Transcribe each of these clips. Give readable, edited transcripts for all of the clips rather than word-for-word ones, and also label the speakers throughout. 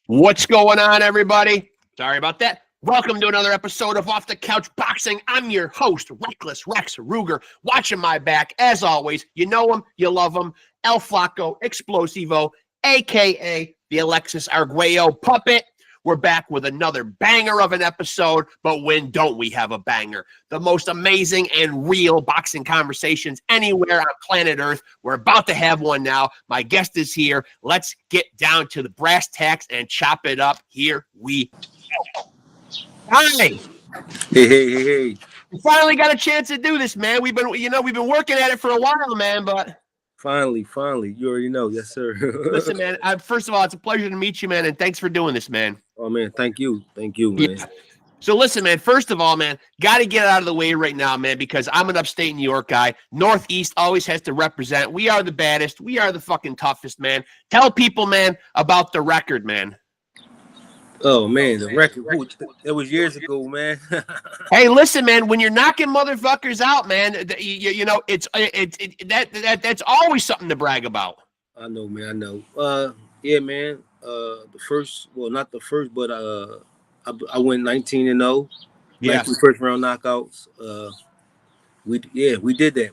Speaker 1: What's going on, everybody? Sorry about that. Welcome to another episode of Off the Couch Boxing. I'm your host, Reckless Rexx Ruger, watching my back. As always, you know him, you love him, El Flaco Explosivo, a.k.a. the Alexis Arguello Puppet. We're back with another banger of an episode, but when don't we have a banger? The most amazing and real boxing conversations anywhere on planet Earth. We're about to have one now. My guest is here. Let's get down to the brass tacks and chop it up. Here we go. Hi.
Speaker 2: Hey.
Speaker 1: We finally got a chance to do this, man. We've been working at it for a while, man, but
Speaker 2: Finally. You already know. Yes, sir.
Speaker 1: listen, man, first of all, it's a pleasure to meet you, man, and thanks for doing this, man.
Speaker 2: Oh, man. Thank you, man.
Speaker 1: Yeah. So listen, man, first of all, man, got to get it out of the way right now, man, because I'm an upstate New York guy. Northeast always has to represent. We are the baddest. We are the fucking toughest, man. Tell people, man, about the record, man.
Speaker 2: Oh, man, the record. That was years ago, man.
Speaker 1: Hey, listen, man, when you're knocking motherfuckers out, man, that's always something to brag about.
Speaker 2: I know, man. I know. Yeah, man. The first, well, not the first, but I went 19-0.
Speaker 1: Yeah.
Speaker 2: 19 first round knockouts. We did that.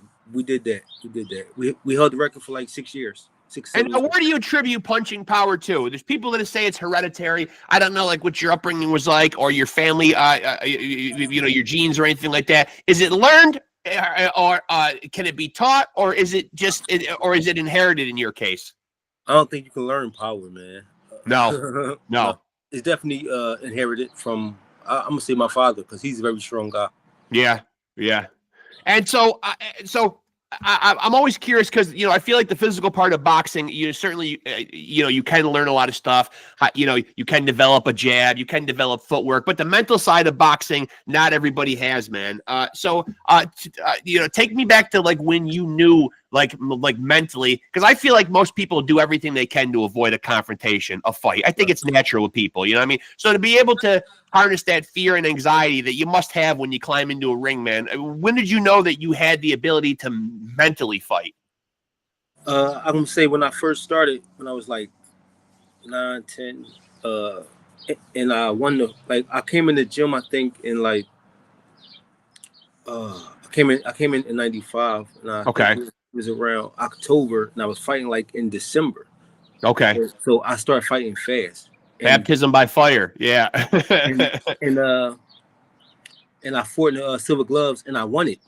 Speaker 2: We held the record for like 6 years.
Speaker 1: And now, where do you attribute punching power to? There's people that say it's hereditary. I don't know, like what your upbringing was like, or your family, your genes or anything like that. Is it learned, or can it be taught, or is it inherited in your case?
Speaker 2: I don't think you can learn power, man.
Speaker 1: No.
Speaker 2: It's definitely inherited from. I'm gonna say my father, because he's a very strong guy.
Speaker 1: Yeah. And so I'm always curious because, I feel like the physical part of boxing, you certainly, you can learn a lot of stuff. You can develop a jab, you can develop footwork, but the mental side of boxing, not everybody has, man. Take me back to like when you knew, like mentally, because I feel like most people do everything they can to avoid a confrontation, a fight. I think it's natural with people, you know what I mean? So to be able to harness that fear and anxiety that you must have when you climb into a ring, man, when did you know that you had the ability to mentally fight?
Speaker 2: I'm gonna say when I first started, when I was like 9, 10, and I won I came in the gym, I think in like I came in 95, and I think it was around October, and I was fighting like in December.
Speaker 1: Okay.
Speaker 2: So I started fighting fast.
Speaker 1: Baptism by fire. Yeah.
Speaker 2: and I fought in silver gloves, and I won it.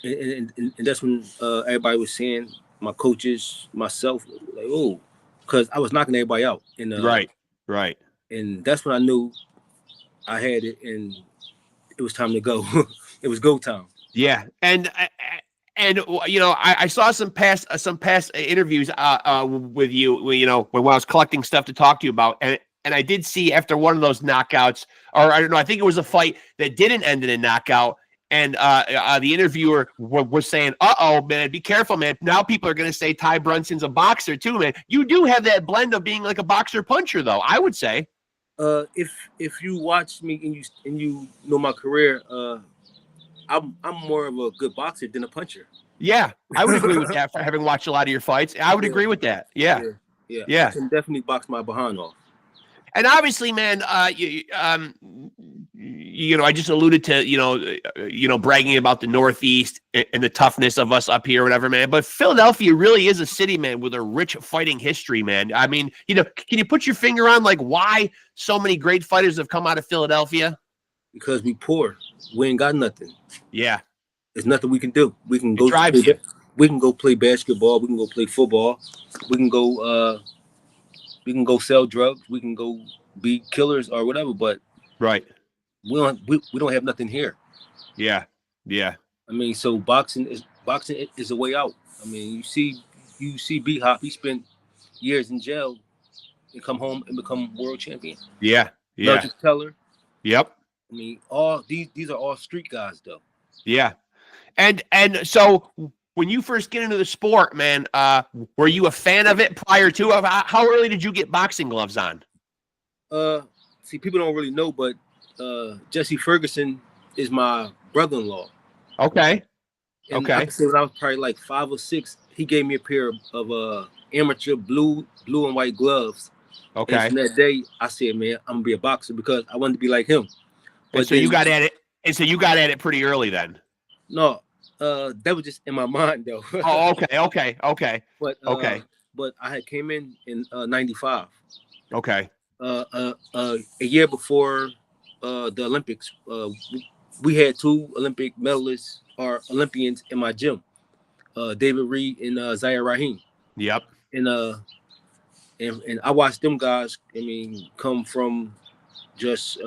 Speaker 2: And that's when everybody was saying, my coaches, myself, like, oh, because I was knocking everybody out. And
Speaker 1: right.
Speaker 2: And that's when I knew I had it, and it was time to go. It was go time.
Speaker 1: Yeah, and I saw some past interviews with you, when I was collecting stuff to talk to you about, and I did see after one of those knockouts, or I don't know, I think it was a fight that didn't end in a knockout, and the interviewer was saying, "Uh-oh, man, be careful, man. Now people are going to say Ty Brunson's a boxer too, man." You do have that blend of being like a boxer puncher, though, I would say.
Speaker 2: If you watch me and you know my career, I'm more of a good boxer than a puncher.
Speaker 1: Yeah, I would agree with that. For having watched a lot of your fights, I would agree with that. Yeah.
Speaker 2: I can definitely box my behind off.
Speaker 1: And obviously, man, I just alluded to, bragging about the Northeast and the toughness of us up here, whatever, man. But Philadelphia really is a city, man, with a rich fighting history, man. I mean, can you put your finger on like why so many great fighters have come out of Philadelphia?
Speaker 2: Because we poor. We ain't got nothing.
Speaker 1: Yeah.
Speaker 2: There's nothing we can do. We can go play basketball. We can go play football. We can go sell drugs. We can go be killers or whatever. But
Speaker 1: right,
Speaker 2: we don't have nothing here.
Speaker 1: Yeah.
Speaker 2: I mean, so boxing is a way out. I mean, you see B-Hop. He spent years in jail and come home and become world champion.
Speaker 1: Yeah.
Speaker 2: Burgess Teller.
Speaker 1: Yep.
Speaker 2: I mean, all these are all street guys, though.
Speaker 1: Yeah, and so when you first get into the sport, man, were you a fan of it prior to? How early did you get boxing gloves on?
Speaker 2: See, people don't really know, but Jesse Ferguson is my brother-in-law.
Speaker 1: Okay.
Speaker 2: And I say when I was probably like 5 or 6, he gave me a pair of amateur blue and white gloves And
Speaker 1: Okay.
Speaker 2: from that day, I said, man, I'm gonna be a boxer because I wanted to be like him. But
Speaker 1: And so you got at it. And so you got at it pretty early then.
Speaker 2: no, that was just in my mind though.
Speaker 1: Oh, okay, okay, okay,
Speaker 2: but
Speaker 1: okay,
Speaker 2: I had came in '95.
Speaker 1: okay.
Speaker 2: A year before the Olympics. We had 2 Olympic medalists or Olympians in my gym, David Reed and Zaire Rahim.
Speaker 1: Yep.
Speaker 2: And and I watched them guys. I mean, come from just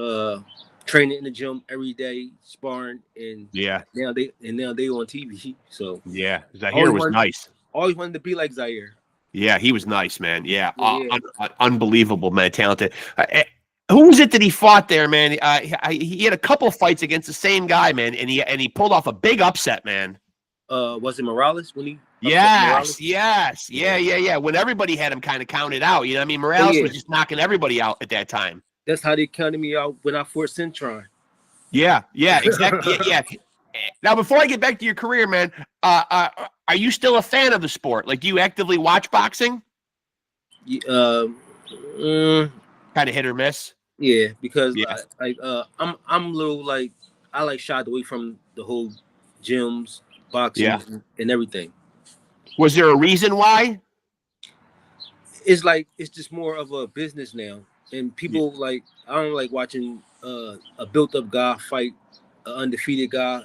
Speaker 2: training in the gym every day, sparring, and
Speaker 1: Yeah.
Speaker 2: now they on TV. So
Speaker 1: Yeah. Zaire was nice.
Speaker 2: always wanted to be like Zaire.
Speaker 1: Yeah, he was nice, man. Yeah,
Speaker 2: Yeah.
Speaker 1: unbelievable, man, talented. Who was it that he fought there, man? He had a couple fights against the same guy, man, and he pulled off a big upset, man.
Speaker 2: Was it Morales when he?
Speaker 1: Yes, yes, yeah. When everybody had him kind of counted out, you know what I mean? Morales was just knocking everybody out at that time.
Speaker 2: That's how they counted me out when I fought Centron.
Speaker 1: Yeah, exactly. yeah. Now, before I get back to your career, man, are you still a fan of the sport? Like, do you actively watch boxing?
Speaker 2: Kind
Speaker 1: of hit or miss.
Speaker 2: Yeah, because I'm a little like I like shied away from the whole gyms, boxing, and everything.
Speaker 1: Was there a reason why?
Speaker 2: It's like it's just more of a business now, and people like I don't like watching a built-up guy fight an undefeated guy.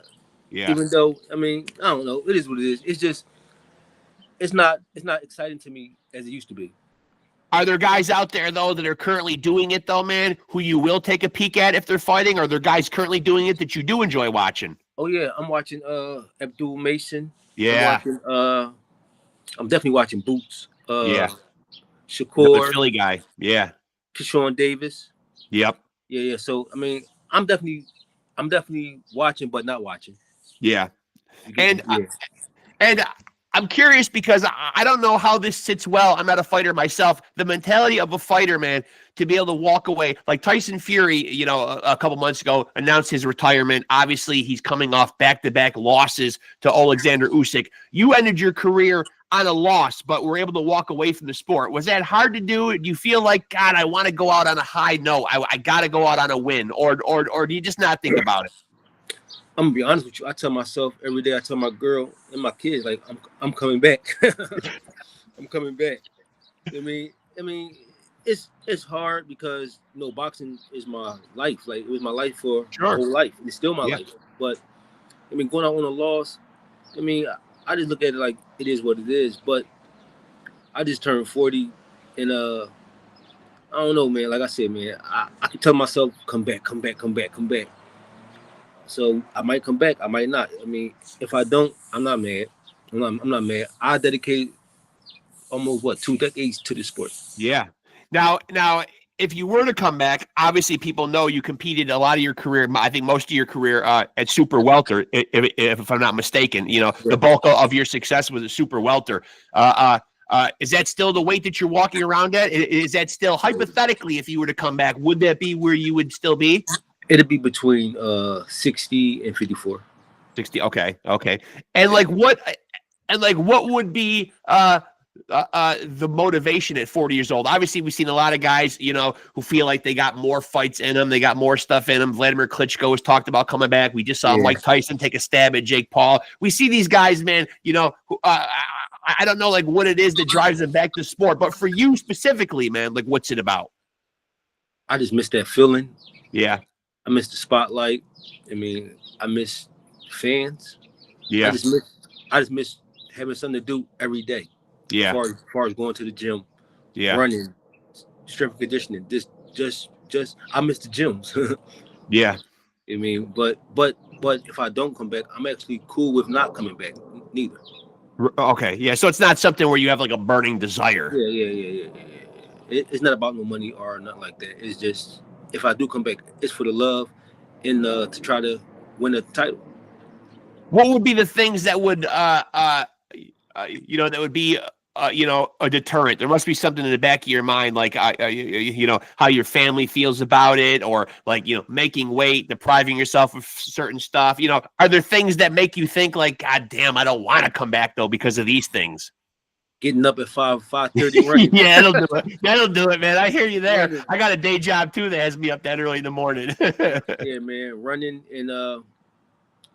Speaker 1: Yeah.
Speaker 2: Even though I mean I don't know, it is what it is. It's just it's not exciting to me as it used to be.
Speaker 1: Are there guys out there though that are currently doing it though, man, who you will take a peek at if they're fighting? Are there guys currently doing it that you do enjoy watching?
Speaker 2: Oh yeah, I'm watching Abdul Mason.
Speaker 1: Yeah.
Speaker 2: I'm definitely watching Boots.
Speaker 1: Shakur.
Speaker 2: Another
Speaker 1: Philly guy. Yeah.
Speaker 2: Keyshawn Davis.
Speaker 1: Yep.
Speaker 2: Yeah. So I mean, I'm definitely watching, but not watching.
Speaker 1: Yeah. And I'm curious because I don't know how this sits well. I'm not a fighter myself. The mentality of a fighter, man, to be able to walk away. Like Tyson Fury, you know, a couple months ago announced his retirement. Obviously, he's coming off back-to-back losses to Alexander Usyk. You ended your career on a loss, but were able to walk away from the sport. Was that hard to do? Do you feel like, God, I want to go out on a high note. I got to go out on a win, or do you just not think about it?
Speaker 2: I'm gonna be honest with you. I tell myself every day. I tell my girl and my kids, like, I'm coming back. I'm coming back. I mean, it's hard because boxing is my life. Like it was my life for my whole life. It's still my life. But I mean, going out on a loss. I mean, I just look at it like it is what it is. But I just turned 40, and I don't know, man. Like I said, man, I can tell myself, come back. So I might come back, I might not. I mean, if I don't, I'm not mad. I'm not mad. I dedicated almost 2 decades to the sport.
Speaker 1: Yeah. Now, if you were to come back, obviously people know you competed a lot of your career. I think most of your career at super welter, if I'm not mistaken. You know, the bulk of your success was a super welter. Is that still the weight that you're walking around at? Is that still, hypothetically, if you were to come back, would that be where you would still be?
Speaker 2: It'd be between 60 and 54.
Speaker 1: 60. Okay. And what would be the motivation at 40 years old? Obviously, we've seen a lot of guys, you know, who feel like they got more fights in them, they got more stuff in them. Vladimir Klitschko has talked about coming back. We just saw Mike Tyson take a stab at Jake Paul. We see these guys, man, you know, I don't know like what it is that drives them back to sport, but for you specifically, man, like what's it about?
Speaker 2: I just miss that feeling.
Speaker 1: Yeah.
Speaker 2: I miss the spotlight. I mean, I miss fans.
Speaker 1: Yeah.
Speaker 2: I just miss having something to do every day.
Speaker 1: Yeah.
Speaker 2: As far as going to the gym.
Speaker 1: Yeah.
Speaker 2: Running, strength and conditioning. Just I miss the gyms.
Speaker 1: Yeah.
Speaker 2: I mean, but if I don't come back, I'm actually cool with not coming back neither.
Speaker 1: Okay. Yeah. So it's not something where you have like a burning desire.
Speaker 2: Yeah. It's not about no money or nothing like that. It's just, if I do come back, it's for the love and to try to win a title.
Speaker 1: What would be the things that would, that would be, a deterrent? There must be something in the back of your mind, like, how your family feels about it, or like, making weight, depriving yourself of certain stuff. Are there things that make you think like, God damn, I don't want to come back though because of these things?
Speaker 2: getting up at 5:30 running.
Speaker 1: Yeah, that'll do it. That'll do it, man. I hear you there.
Speaker 2: Running.
Speaker 1: I got a day job too that has me up that early in the morning.
Speaker 2: Yeah, man, running and I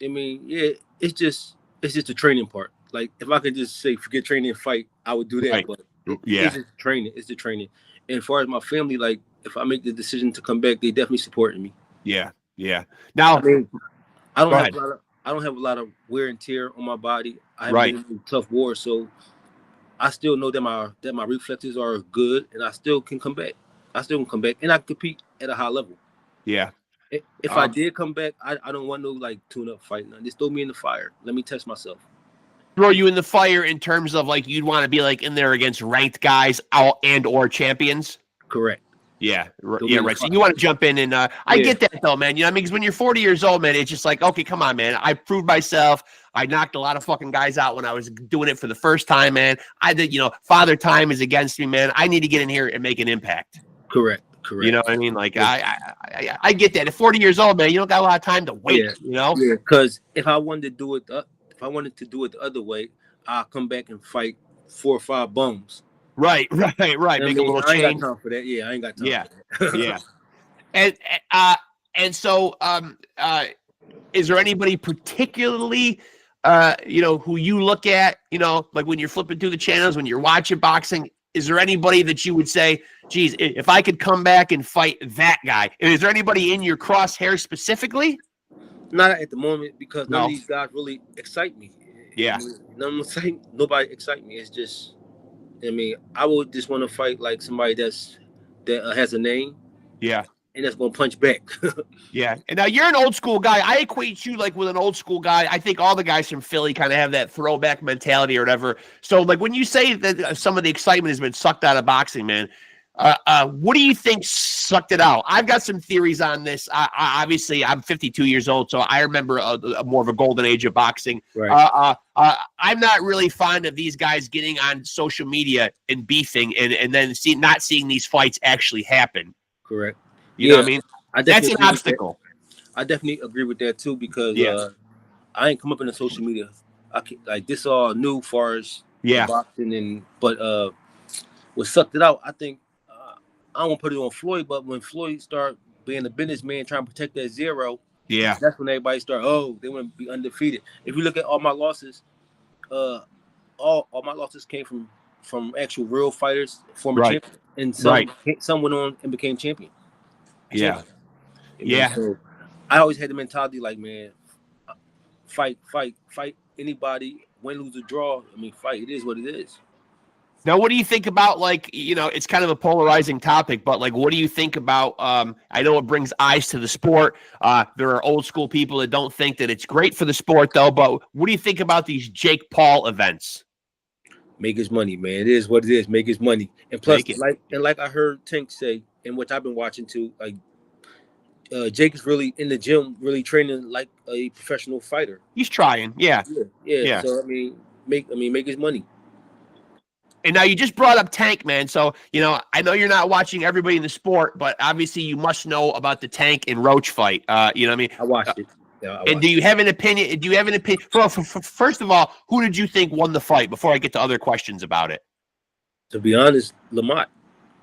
Speaker 2: mean, yeah, it's just the training part. Like if I could just say forget training and fight, I would do that.
Speaker 1: Right.
Speaker 2: But
Speaker 1: Yeah,
Speaker 2: it's just training. It's the training. And as far as my family, like if I make the decision to come back, they definitely supporting me.
Speaker 1: yeah. Now,
Speaker 2: I mean, I
Speaker 1: go ahead.
Speaker 2: don't have a lot of wear and tear on my body. I have
Speaker 1: Right.
Speaker 2: been in tough war, so I still know that my reflexes are good, and I still can come back. I still can come back, and I can compete at a high level.
Speaker 1: Yeah.
Speaker 2: If I did come back, I don't want no like tune-up fight. Now. Just throw me in the fire. Let me test myself.
Speaker 1: Throw you in the fire in terms of like you'd want to be like in there against ranked guys or champions.
Speaker 2: Correct.
Speaker 1: Yeah, right. So you want to jump in and I get that though, man. You know, I mean, because when you're 40 years old, man, it's just like, okay, come on, man. I proved myself. I knocked a lot of fucking guys out when I was doing it for the first time, man. I did, father time is against me, man. I need to get in here and make an impact.
Speaker 2: Correct.
Speaker 1: You know what I mean? Like I get that. At 40 years old, man, you don't got a lot of time to wait.
Speaker 2: Yeah.
Speaker 1: You know?
Speaker 2: Yeah. Because if I wanted to do it, the other way, I'll come back and fight 4 or 5 bums.
Speaker 1: Right. Make a little change.
Speaker 2: I ain't got time for that. Yeah, I ain't got time for that.
Speaker 1: Yeah. And so is there anybody particularly who you look at, like when you're flipping through the channels, when you're watching boxing, is there anybody that you would say, geez, if I could come back and fight that guy? Is there anybody in your crosshairs specifically?
Speaker 2: Not at the moment because none of these guys really excite me.
Speaker 1: Yeah.
Speaker 2: Nobody excite me. It's just, I mean, I would just want to fight like somebody that has a name.
Speaker 1: Yeah.
Speaker 2: And that's going to punch back.
Speaker 1: Yeah. And now you're an old school guy. I equate you like with an old school guy. I think all the guys from Philly kind of have that throwback mentality or whatever. So like when you say that some of the excitement has been sucked out of boxing, man, what do you think sucked it out? I've got some theories on this. Obviously, I'm 52 years old, so I remember more of a golden age of boxing.
Speaker 2: Right.
Speaker 1: I'm not really fond of these guys getting on social media and beefing and then not seeing these fights actually happen.
Speaker 2: Correct.
Speaker 1: You know what I mean? That's an obstacle.
Speaker 2: I definitely agree with that too because I ain't come up in the social media. Like this all new far as boxing but what sucked it out, I think I don't want to put it on Floyd, but when Floyd started being a businessman trying to protect that zero, that's when everybody started, they want to be undefeated. If you look at all my losses, all my losses came from actual real fighters, former champions, and some went on and became champion.
Speaker 1: Yeah.
Speaker 2: So I always had the mentality like, man, fight anybody, win, lose, or draw. I mean, fight. It is what it is.
Speaker 1: Now, what do you think about, like, it's kind of a polarizing topic, but, like, what do you think about, I know it brings eyes to the sport. There are old school people that don't think that it's great for the sport, though, but what do you think about these Jake Paul events?
Speaker 2: Make his money, man. It is what it is. Make his money. And plus, like I heard Tank say, and which I've been watching too, like, Jake is really in the gym, really training like a professional fighter.
Speaker 1: He's trying, yeah.
Speaker 2: So, make his money.
Speaker 1: And now you just brought up Tank, man. So, I know you're not watching everybody in the sport, but obviously you must know about the Tank and Roach fight. You know what I mean?
Speaker 2: I watched it. Yeah,
Speaker 1: and do you have an opinion? First of all, who did you think won the fight before I get to other questions about it?
Speaker 2: To be honest, Lamont.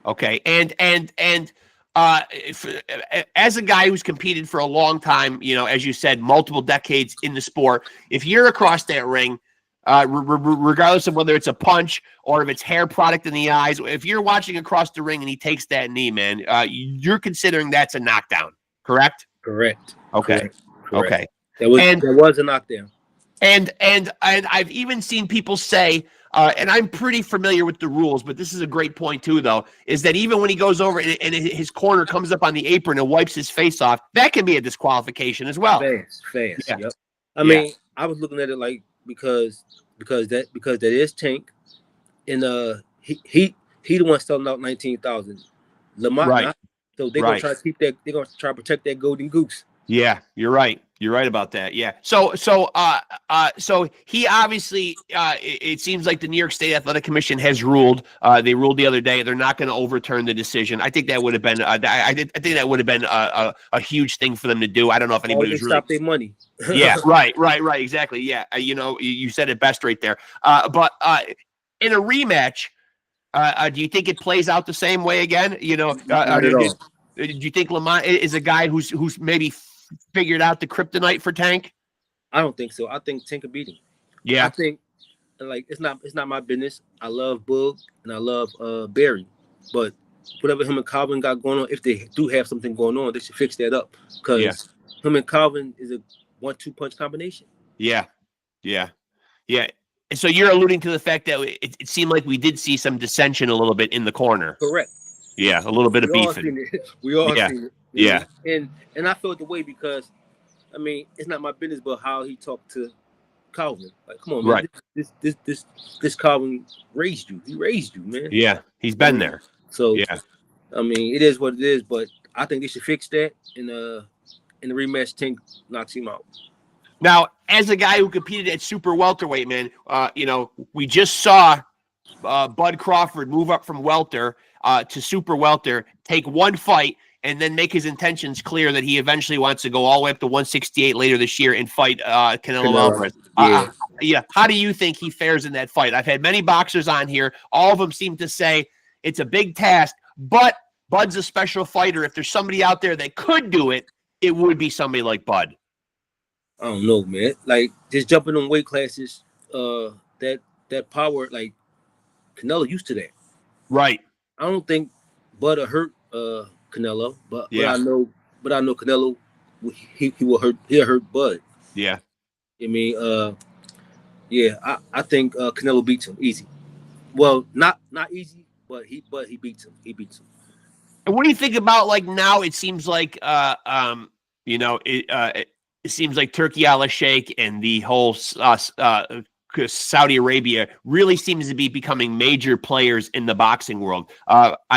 Speaker 1: Okay. And as a guy who's competed for a long time, as you said, multiple decades in the sport, if you're across that ring, regardless of whether it's a punch or if it's hair product in the eyes, if you're watching across the ring and he takes that knee, man, you're considering that's a knockdown, correct?
Speaker 2: Correct.
Speaker 1: Okay.
Speaker 2: Correct.
Speaker 1: Okay.
Speaker 2: There was a knockdown.
Speaker 1: And I've even seen people say, and I'm pretty familiar with the rules, but this is a great point too, though, is that even when he goes over and his corner comes up on the apron and wipes his face off, that can be a disqualification as well.
Speaker 2: Fast.
Speaker 1: Yeah.
Speaker 2: Yep. I mean, I was looking at it like because that is Tank, and he the one selling out 19,000. Lamont,
Speaker 1: right.
Speaker 2: So they're gonna try to keep that. They're gonna try to protect that golden goose.
Speaker 1: Yeah, you're right. You're right about that. Yeah. So he obviously, it seems like the New York State Athletic Commission has ruled. They ruled the other day they're not going to overturn the decision. I think that would have been. I think that would have been a huge thing for them to do. I don't know if anybody was really
Speaker 2: stop their money.
Speaker 1: Yeah. Right. Exactly. Yeah. You said it best right there. But in a rematch, do you think it plays out the same way again? You know,
Speaker 2: Not at all.
Speaker 1: do you think Lamont is a guy who's maybe figured out the kryptonite for Tank?
Speaker 2: I don't think so. I think Tank could beat him.
Speaker 1: Yeah.
Speaker 2: I think like it's not my business. I love Boog and I love Barry, but whatever him and Calvin got going on, if they do have something going on, they should fix that up because him and Calvin is a 1-2 punch combination.
Speaker 1: Yeah. So you're alluding to the fact that it seemed like we did see some dissension a little bit in the corner.
Speaker 2: Correct.
Speaker 1: Yeah, a little bit of beefing.
Speaker 2: We all seen it.
Speaker 1: Yeah.
Speaker 2: And I felt the way because, I mean, it's not my business, but how he talked to Calvin. Like, come on, man.
Speaker 1: Right.
Speaker 2: This Calvin raised you. He raised you, man.
Speaker 1: Yeah, he's been there.
Speaker 2: So, I mean, it is what it is, but I think they should fix that in the rematch. Tank knocks him out.
Speaker 1: Now, as a guy who competed at super welterweight, man, you know, we just saw Bud Crawford move up from welter to super welter, take one fight, and then make his intentions clear that he eventually wants to go all the way up to 168 later this year and fight Canelo Alvarez. How do you think he fares in that fight? I've had many boxers on here. All of them seem to say it's a big task, but Bud's a special fighter. If there's somebody out there that could do it, it would be somebody like Bud.
Speaker 2: I don't know, man. Like just jumping on weight classes, that power, like Canelo used to that.
Speaker 1: Right.
Speaker 2: I don't think Bud will hurt Canelo, but I know Canelo he'll hurt Bud.
Speaker 1: Yeah.
Speaker 2: I mean, I think Canelo beats him easy. Well, not easy, but he beats him. He beats him.
Speaker 1: And what do you think about like now? It seems like you know, it seems like Turkey al-Sheikh and the whole Saudi Arabia really seems to be becoming major players in the boxing world.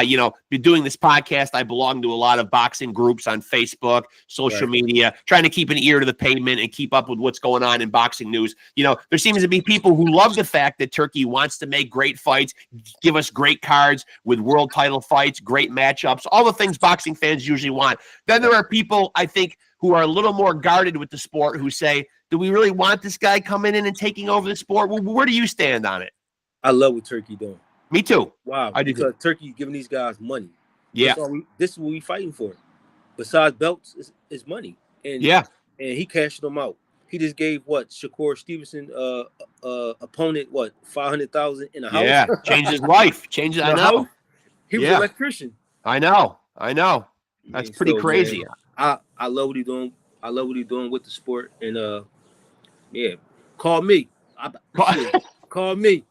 Speaker 1: You know, been doing this podcast. I belong to a lot of boxing groups on Facebook, social media, trying to keep an ear to the pavement and keep up with what's going on in boxing news. You know, there seems to be people who love the fact that Turkey wants to make great fights, give us great cards with world title fights, great matchups, all the things boxing fans usually want. Then there are people, I think, who are a little more guarded with the sport who say, do we really want this guy coming in and taking over the sport? Well, where do you stand on it?
Speaker 2: I love what Turkey doing.
Speaker 1: Me too.
Speaker 2: Wow.
Speaker 1: I do
Speaker 2: because
Speaker 1: too.
Speaker 2: Turkey's giving these guys money.
Speaker 1: Yeah.
Speaker 2: This is what we fighting for. Besides belts, is money. And and he cashed them out. He just gave Shakur Stevenson opponent $500,000 in a house.
Speaker 1: Yeah, changed his life. I know.
Speaker 2: He was an electrician.
Speaker 1: I know. That's pretty crazy.
Speaker 2: Man, I love what he's doing. I love what he's doing with the sport. And call me. Call me.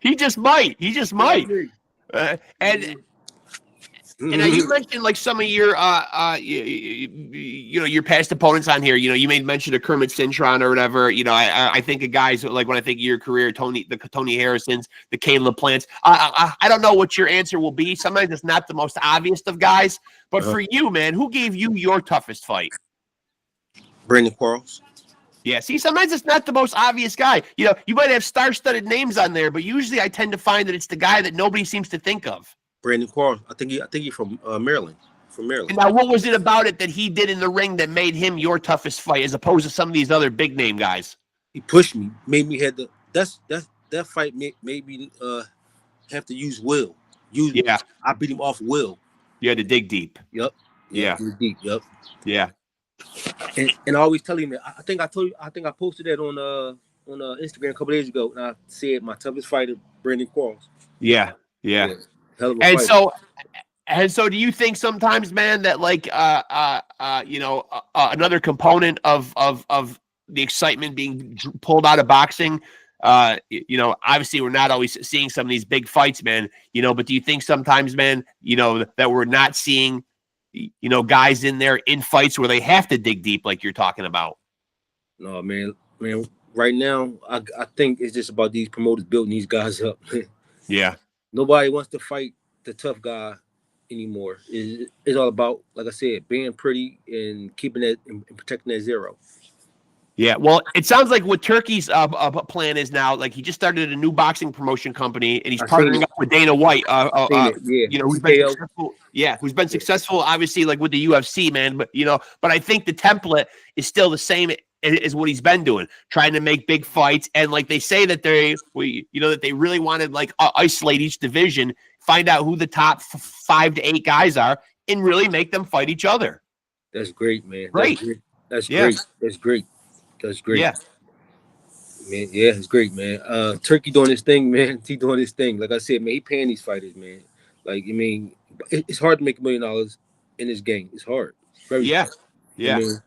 Speaker 1: He just might. And you mentioned like some of your you know, your past opponents on here. You know, you made mention of Kermit Cintron or whatever. You know, I think of guys like when I think of your career, the Tony Harrisons, the Caleb Plants. I don't know what your answer will be. Sometimes it's not the most obvious of guys, but for you, man, who gave you your toughest fight?
Speaker 2: Brandon Quarles.
Speaker 1: Yeah, see, sometimes it's not the most obvious guy. You know, you might have star-studded names on there, but usually I tend to find that it's the guy that nobody seems to think of.
Speaker 2: Brandon Quarles. I think he's from Maryland. From Maryland.
Speaker 1: And now, what was it about it that he did in the ring that made him your toughest fight, as opposed to some of these other big name guys?
Speaker 2: He pushed me, made me had the. That fight made me have to use will. I beat him off will.
Speaker 1: You had to dig deep.
Speaker 2: Yep.
Speaker 1: Yeah.
Speaker 2: Deep. Yep.
Speaker 1: Yeah.
Speaker 2: And I always tell him that. I think I posted that on Instagram a couple days ago, and I said my toughest fighter, Brandon Quarles.
Speaker 1: Yeah.
Speaker 2: Hell of a
Speaker 1: and
Speaker 2: fighter.
Speaker 1: so do you think sometimes, man, that like you know, another component of the excitement being pulled out of boxing, you know, obviously we're not always seeing some of these big fights, man, you know, but do you think sometimes, man, you know, that we're not seeing, you know, guys in there in fights where they have to dig deep like you're talking about?
Speaker 2: No, man, right now I think it's just about these promoters building these guys up.
Speaker 1: Yeah.
Speaker 2: Nobody wants to fight the tough guy anymore. It's all about, like I said, being pretty and keeping it and protecting that zero.
Speaker 1: Yeah, well, it sounds like what Turkey's plan is now. Like he just started a new boxing promotion company, and he's partnering up with Dana White. You know, who's been successful. Yeah, who's been successful, obviously, like with the UFC, man. But I think the template is still the same is what he's been doing, trying to make big fights. And like they say that that they really wanted like isolate each division, find out who the top 5 to 8 guys are, and really make them fight each other.
Speaker 2: That's great, man.
Speaker 1: Great.
Speaker 2: That's great. That's great. That's great.
Speaker 1: Yeah.
Speaker 2: Man, yeah, it's great, man. Turkey doing his thing, man. He doing his thing. Like I said, man, he paying these fighters, man. Like, I mean, it's hard to make $1 million in this game. It's hard. Very hard.
Speaker 1: Yeah.
Speaker 2: I mean,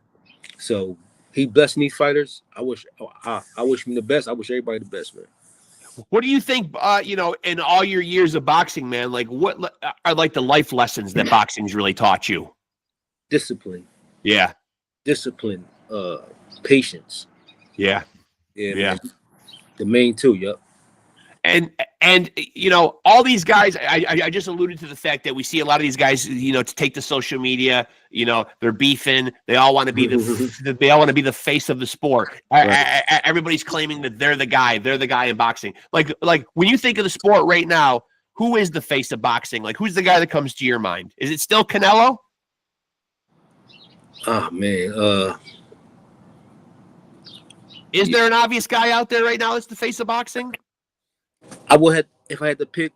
Speaker 2: so he blessing these fighters. I wish him the best. I wish everybody the best, man.
Speaker 1: What do you think, in all your years of boxing, man, like what are like the life lessons that boxing's really taught you?
Speaker 2: Discipline.
Speaker 1: Yeah.
Speaker 2: Discipline. Patience.
Speaker 1: Yeah.
Speaker 2: Yeah. Man. The main two, yep.
Speaker 1: And all these guys, I just alluded to the fact that we see a lot of these guys, to take to social media, they're beefing. They all want to be the face of the sport. Right. Everybody's claiming that they're the guy in boxing. Like when you think of the sport right now, who is the face of boxing? Like who's the guy that comes to your mind? Is it still Canelo?
Speaker 2: Oh man.
Speaker 1: Is there an obvious guy out there right now that's the face of boxing?
Speaker 2: I would have, if I had to pick,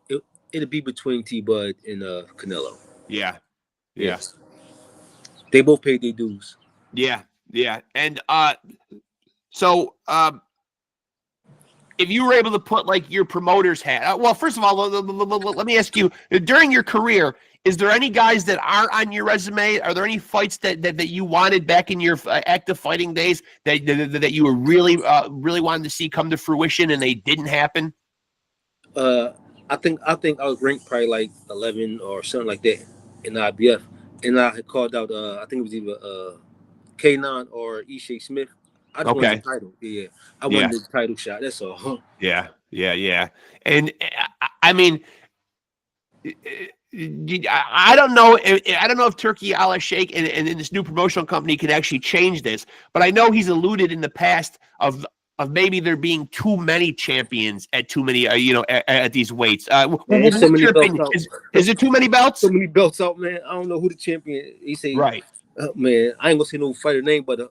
Speaker 2: it'd be between T-Bud and Canelo.
Speaker 1: Yeah.
Speaker 2: Yes. They both paid their dues.
Speaker 1: Yeah. And so if you were able to put like your promoter's hat, well, first of all, let me ask you, during your career, is there any guys that aren't on your resume? Are there any fights that you wanted back in your active fighting days that you were really wanted to see come to fruition and they didn't happen?
Speaker 2: I think I was ranked probably like 11 or something like that in the IBF, and I had called out. I think it was either K9 or Ishaq Smith. I just wanted the title. Yeah, I wanted the title shot. That's all. Yeah.
Speaker 1: And I mean, I don't know. I don't know if Turki Al-Sheikh and this new promotional company can actually change this, but I know he's alluded in the past of maybe there being too many champions at too many, at these weights. What's
Speaker 2: so many
Speaker 1: your
Speaker 2: belts
Speaker 1: opinion?
Speaker 2: out.
Speaker 1: Is it too many belts?
Speaker 2: So many belts out, man. I don't know who the champion. He say,
Speaker 1: right,
Speaker 2: man. I ain't gonna say no fighter name, but a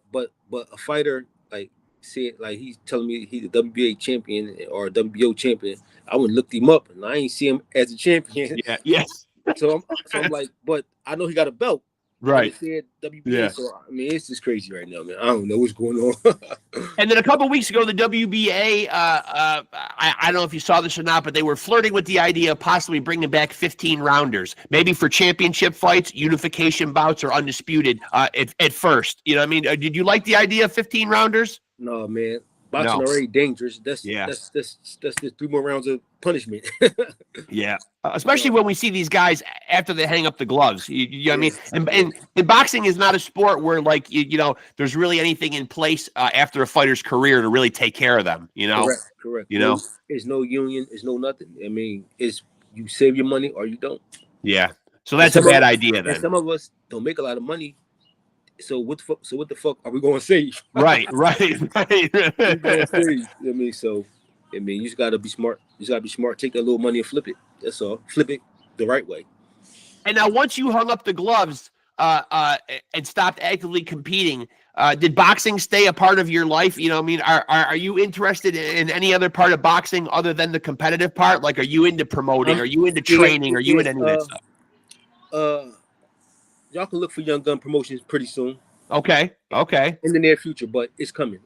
Speaker 2: fighter like said, like he's telling me he's a WBA champion or a WBO champion. I wouldn't look him up, and I ain't see him as a champion.
Speaker 1: Yeah, yes.
Speaker 2: So I'm like, but I know he got a belt.
Speaker 1: Right.
Speaker 2: Said WBA, yeah. So I mean, it's just crazy right now, man. I don't know what's going on.
Speaker 1: And then a couple of weeks ago, the WBA, I don't know if you saw this or not, but they were flirting with the idea of possibly bringing back 15 rounders, maybe for championship fights, unification bouts, or undisputed at first. You know what I mean? Did you like the idea of 15 rounders?
Speaker 2: No, man. Boxing already dangerous. That's just 3 more rounds of punishment.
Speaker 1: Yeah, especially when we see these guys after they hang up the gloves. You know what I mean? And boxing is not a sport where like there's really anything in place after a fighter's career to really take care of them.
Speaker 2: Correct.
Speaker 1: There's
Speaker 2: no union. There's no nothing. I mean, it's you save your money or you don't.
Speaker 1: Yeah. So that's a bad idea then.
Speaker 2: And some of us don't make a lot of money. So what the fuck are we going to save?
Speaker 1: Right.
Speaker 2: I mean, you just gotta be smart. Take that little money and flip it. That's all. Flip it the right way.
Speaker 1: And now, once you hung up the gloves and stopped actively competing, did boxing stay a part of your life? Are you interested in any other part of boxing other than the competitive part? Like, are you into promoting? Are you into training? Are you into any of that stuff?
Speaker 2: Y'all can look for Young Gun Promotions pretty soon.
Speaker 1: Okay.
Speaker 2: In the near future, but it's coming.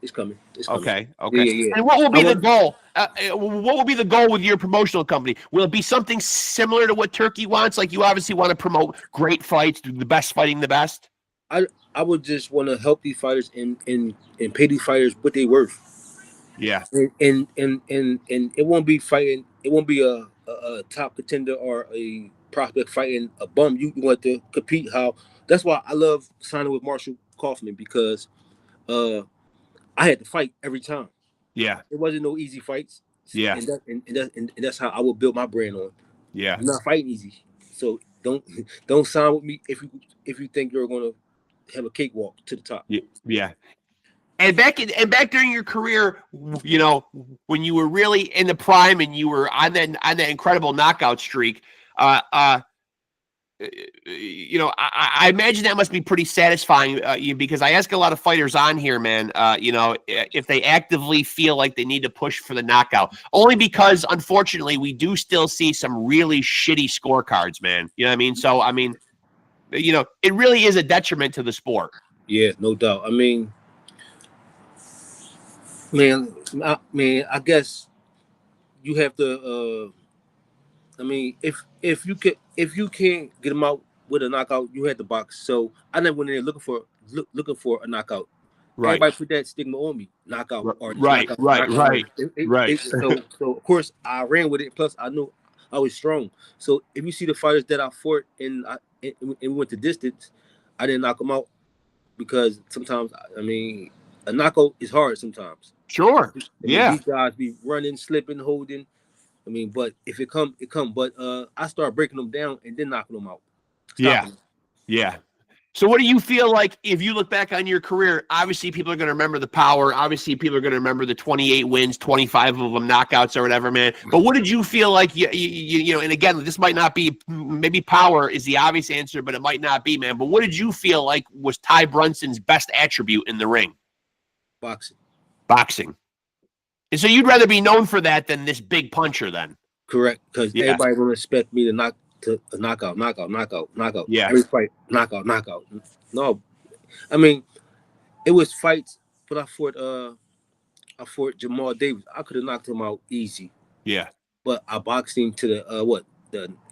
Speaker 1: Okay.
Speaker 2: Yeah.
Speaker 1: And what will be the goal? What will be the goal with your promotional company? Will it be something similar to what Turkey wants? Like you obviously want to promote great fights, the best fighting the best.
Speaker 2: I would just want to help these fighters and pay these fighters what they worth.
Speaker 1: Yeah.
Speaker 2: And it won't be fighting. It won't be a top contender or a prospect fighting a bum. You want to compete. That's why I love signing with Marshall Kaufman, because I had to fight every time.
Speaker 1: Yeah.
Speaker 2: It wasn't no easy fights.
Speaker 1: Yeah.
Speaker 2: And that's how I will build my brand on.
Speaker 1: Yeah.
Speaker 2: I'm not fighting easy. So don't sign with me if you think you're gonna have a cakewalk to the top.
Speaker 1: Yeah. And back during your career, when you were really in the prime and you were on that incredible knockout streak, I imagine that must be pretty satisfying because I ask a lot of fighters on here, man, if they actively feel like they need to push for the knockout, only because unfortunately we do still see some really shitty scorecards, man. You know what I mean? So, I mean, it really is a detriment to the sport.
Speaker 2: Yeah, no doubt. I mean, I guess you have to, I mean, if you can't get them out with a knockout, you had to box. So I never went in there looking for a knockout.
Speaker 1: Right.
Speaker 2: Everybody put that stigma on me, knockout or
Speaker 1: right.
Speaker 2: So of course I ran with it. Plus I knew I was strong. So if you see the fighters that I fought and we went the distance, I didn't knock them out because sometimes, I mean, a knockout is hard sometimes.
Speaker 1: Sure. Yeah.
Speaker 2: These guys be running, slipping, holding. I mean, but if it come, it come. But I start breaking them down and then knocking them out.
Speaker 1: Yeah. So what do you feel like if you look back on your career? Obviously, people are going to remember the power. Obviously, people are going to remember the 28 wins, 25 of them knockouts or whatever, man. But what did you feel like? And again, this might not be, maybe power is the obvious answer, but it might not be, man. But what did you feel like was Ty Brunson's best attribute in the ring?
Speaker 2: Boxing.
Speaker 1: And so you'd rather be known for that than this big puncher, then?
Speaker 2: Correct, because everybody gonna expect me to knockout.
Speaker 1: Yeah.
Speaker 2: Every fight, knockout. No, I mean, it was fights, but I fought Jamal Davis. I could have knocked him out easy.
Speaker 1: Yeah.
Speaker 2: But I boxed him to the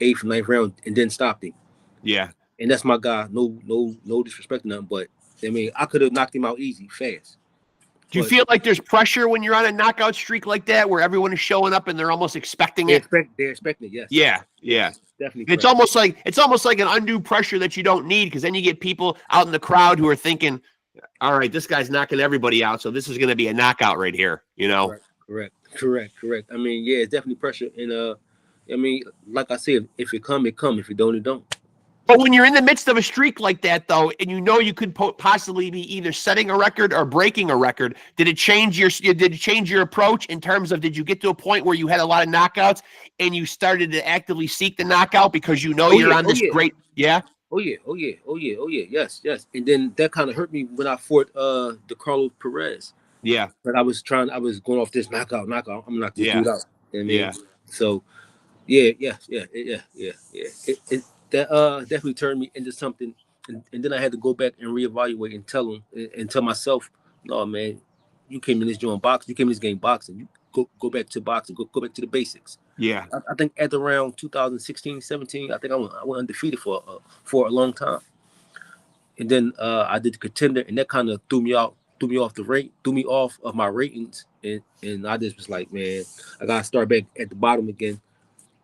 Speaker 2: 8th, 9th round and then stopped him.
Speaker 1: Yeah.
Speaker 2: And that's my guy. No disrespect to nothing, but I mean, I could have knocked him out easy, fast.
Speaker 1: Do you feel like there's pressure when you're on a knockout streak like that, where everyone is showing up and they're almost expecting it?
Speaker 2: They're expecting it, yes.
Speaker 1: Yeah.
Speaker 2: Definitely.
Speaker 1: It's almost like an undue pressure that you don't need, because then you get people out in the crowd who are thinking, all right, this guy's knocking everybody out, so this is going to be a knockout right here,
Speaker 2: Correct. I mean, yeah, it's definitely pressure. And I mean, like I said, if it come, it come. If it don't, it don't.
Speaker 1: But when you're in the midst of a streak like that, though, and you could possibly be either setting a record or breaking a record, did it change your approach in terms of, did you get to a point where you had a lot of knockouts and you started to actively seek the knockout because you're on this great, yeah?
Speaker 2: Oh yeah, yes. And then that kind of hurt me when I fought the Carlos Perez.
Speaker 1: Yeah.
Speaker 2: But I was going off this knockout. I'm gonna knock this dude out. I mean,
Speaker 1: yeah.
Speaker 2: So yeah. That definitely turned me into something, and then I had to go back and reevaluate and tell myself, no, man, you came in this joint boxing, you came in this game boxing, you go back to boxing, go back to the basics.
Speaker 1: Yeah.
Speaker 2: I think at around 2016, 17, I think I went undefeated for a long time, and then I did the Contender, and that kind of threw me off of my ratings, and I just was like, man, I gotta start back at the bottom again,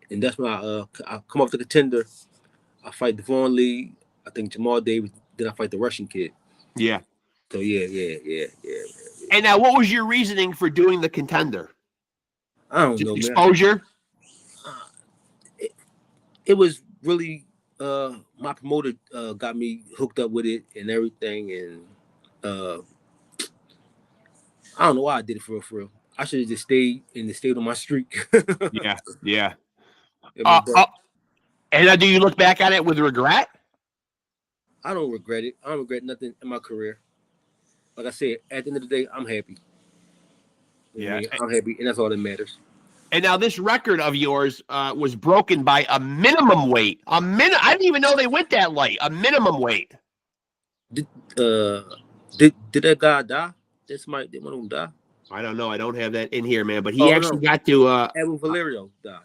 Speaker 2: and that's when I come off the Contender. I fight Devon Lee, I think Jamal Davis, then I fight the Russian kid.
Speaker 1: Yeah.
Speaker 2: So yeah.
Speaker 1: And now, what was your reasoning for doing the Contender?
Speaker 2: I don't know,
Speaker 1: exposure?
Speaker 2: Man. It was really my promoter got me hooked up with it and everything, and I don't know why I did it for real. I should have just stayed on my streak.
Speaker 1: Yeah. And do you look back at it with regret?
Speaker 2: I don't regret it. I don't regret nothing in my career. Like I said, at the end of the day, I'm happy. I'm happy, and that's all that matters.
Speaker 1: And now this record of yours was broken by a minimum weight. I didn't even know they went that light. A minimum weight.
Speaker 2: Did that guy die? Did one of them die?
Speaker 1: I don't know. I don't have that in here, man. But he got to.
Speaker 2: Evan Valerio died.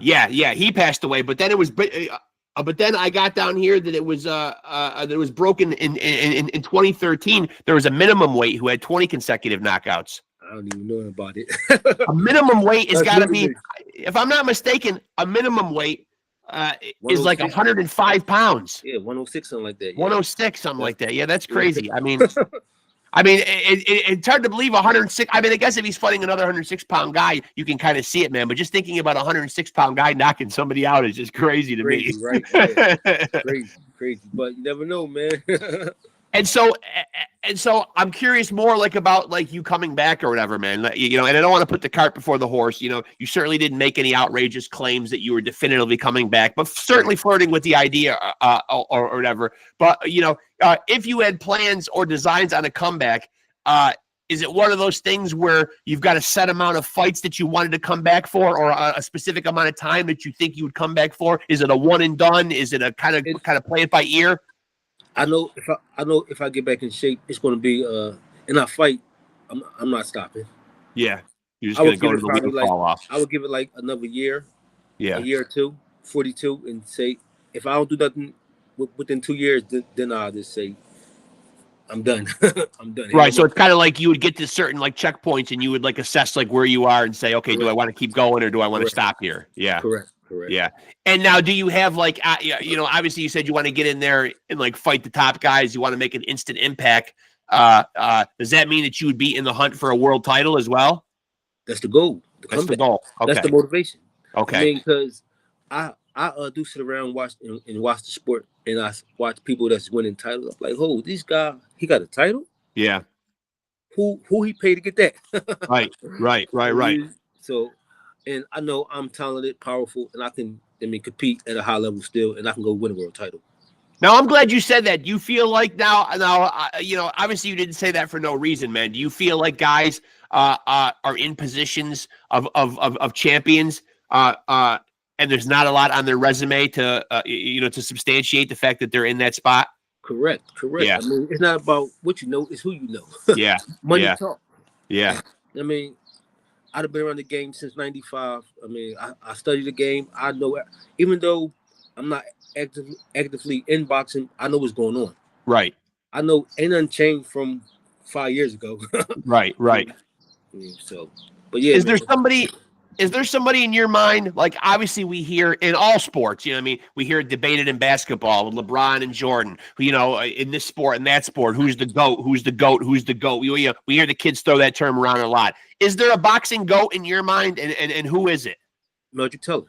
Speaker 1: Yeah, he passed away. But then it was. But then I got down here that it was broken in 2013. There was a minimum weight who had 20 consecutive knockouts.
Speaker 2: I don't even know about it.
Speaker 1: A minimum weight has got to be, if I'm not mistaken, a minimum weight is like 105 pounds.
Speaker 2: Yeah, 106, something like that. Yeah.
Speaker 1: 106, something like that. Yeah, that's crazy. I mean, it's hard to believe 106. I mean, I guess if he's fighting another 106-pound guy, you can kind of see it, man. But just thinking about a 106-pound guy knocking somebody out is just crazy to me.
Speaker 2: Right? Yeah. Crazy. But you never know, man.
Speaker 1: And so, I'm curious more like about like you coming back or whatever, man. You know, and I don't want to put the cart before the horse. You know, you certainly didn't make any outrageous claims that you were definitively coming back, but certainly flirting with the idea or whatever. But you know, if you had plans or designs on a comeback, is it one of those things where you've got a set amount of fights that you wanted to come back for, or a specific amount of time that you think you would come back for? Is it a one and done? Is it a kind of play it by ear?
Speaker 2: I know if I get back in shape, it's going to be in a fight. I'm not stopping.
Speaker 1: Yeah, you're just going to go to the week and fall off.
Speaker 2: I would give it like another year,
Speaker 1: a
Speaker 2: year or two, 42, and say if I don't do nothing within 2 years, then I'll just say I'm done. I'm done.
Speaker 1: Right. So it's kind of like you would get to certain like checkpoints and you would like assess like where you are and say, okay, do I want to keep going or do I want to stop here? Yeah.
Speaker 2: Correct.
Speaker 1: Yeah. And now do you have like, you know, obviously you said you want to get in there and like fight the top guys. You want to make an instant impact. Does that mean that you would be in the hunt for a world title as well?
Speaker 2: That's the goal.
Speaker 1: That's the goal. Okay.
Speaker 2: That's the motivation.
Speaker 1: Okay.
Speaker 2: I mean, because I do sit around and watch the sport, and I watch people that's winning titles. I'm like, oh, this guy, he got a title?
Speaker 1: Yeah.
Speaker 2: Who he paid to get that?
Speaker 1: Right.
Speaker 2: So, and I know I'm talented, powerful, and I can compete at a high level still, and I can go win a world title.
Speaker 1: Now, I'm glad you said that. Do you feel like now, you know, obviously you didn't say that for no reason, man. Do you feel like guys are in positions of champions, and there's not a lot on their resume to, you know, to substantiate the fact that they're in that spot?
Speaker 2: Correct.
Speaker 1: Yeah.
Speaker 2: I mean, it's not about what you know; it's who you know.
Speaker 1: Yeah.
Speaker 2: Money talk.
Speaker 1: Yeah.
Speaker 2: I mean, I've been around the game since '95. I mean, I studied the game. I know, even though I'm not actively in boxing, I know what's going on.
Speaker 1: Right.
Speaker 2: I know ain't nothing changed from 5 years ago.
Speaker 1: Right.
Speaker 2: So, but yeah.
Speaker 1: Is there somebody in your mind? Like, obviously we hear in all sports, you know what I mean? We hear it debated in basketball with LeBron and Jordan, you know, in this sport and that sport, who's the GOAT? We hear the kids throw that term around a lot. Is there a boxing GOAT in your mind? And who is it?
Speaker 2: Meldrick Teller.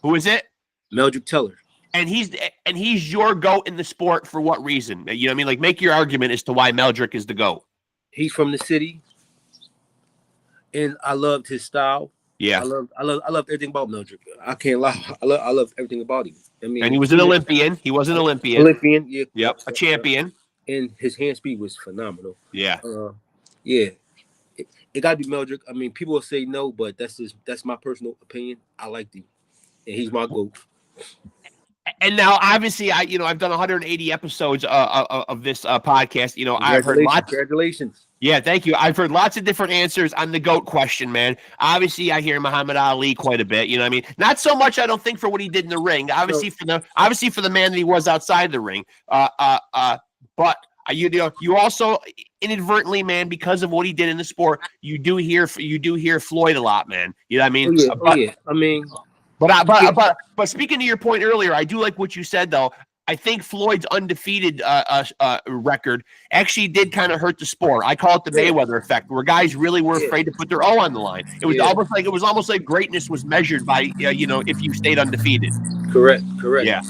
Speaker 1: Who is it?
Speaker 2: Meldrick Teller.
Speaker 1: And he's your GOAT in the sport for what reason? You know what I mean? Like, make your argument as to why Meldrick is the GOAT.
Speaker 2: He's from the city, and I loved his style.
Speaker 1: Yeah,
Speaker 2: I loved everything about Meldrick. I can't lie. I love everything about him. I mean,
Speaker 1: and he was an Olympian. He was an Olympian.
Speaker 2: Yeah.
Speaker 1: Yep, a champion.
Speaker 2: And his hand speed was phenomenal.
Speaker 1: Yeah.
Speaker 2: Yeah. It got to be Meldrick. I mean, people will say no, but that's my personal opinion. I liked him, and he's my GOAT.
Speaker 1: And now, obviously, I've done 180 episodes of this podcast. You know, I've heard lots.
Speaker 2: Congratulations.
Speaker 1: Yeah, thank you. I've heard lots of different answers on the GOAT question, man. Obviously, I hear Muhammad Ali quite a bit. You know what I mean? Not so much, I don't think, for what he did in the ring. Obviously, for the man that he was outside the ring. But you also inadvertently, man, because of what he did in the sport, you do hear Floyd a lot, man. You know what I mean?
Speaker 2: Yeah. I mean.
Speaker 1: But speaking to your point earlier, I do like what you said, though. I think Floyd's undefeated record actually did kind of hurt the sport. I call it the Mayweather effect, where guys really were afraid to put their O on the line. It was almost like greatness was measured by if you stayed undefeated.
Speaker 2: Correct.
Speaker 1: Yeah.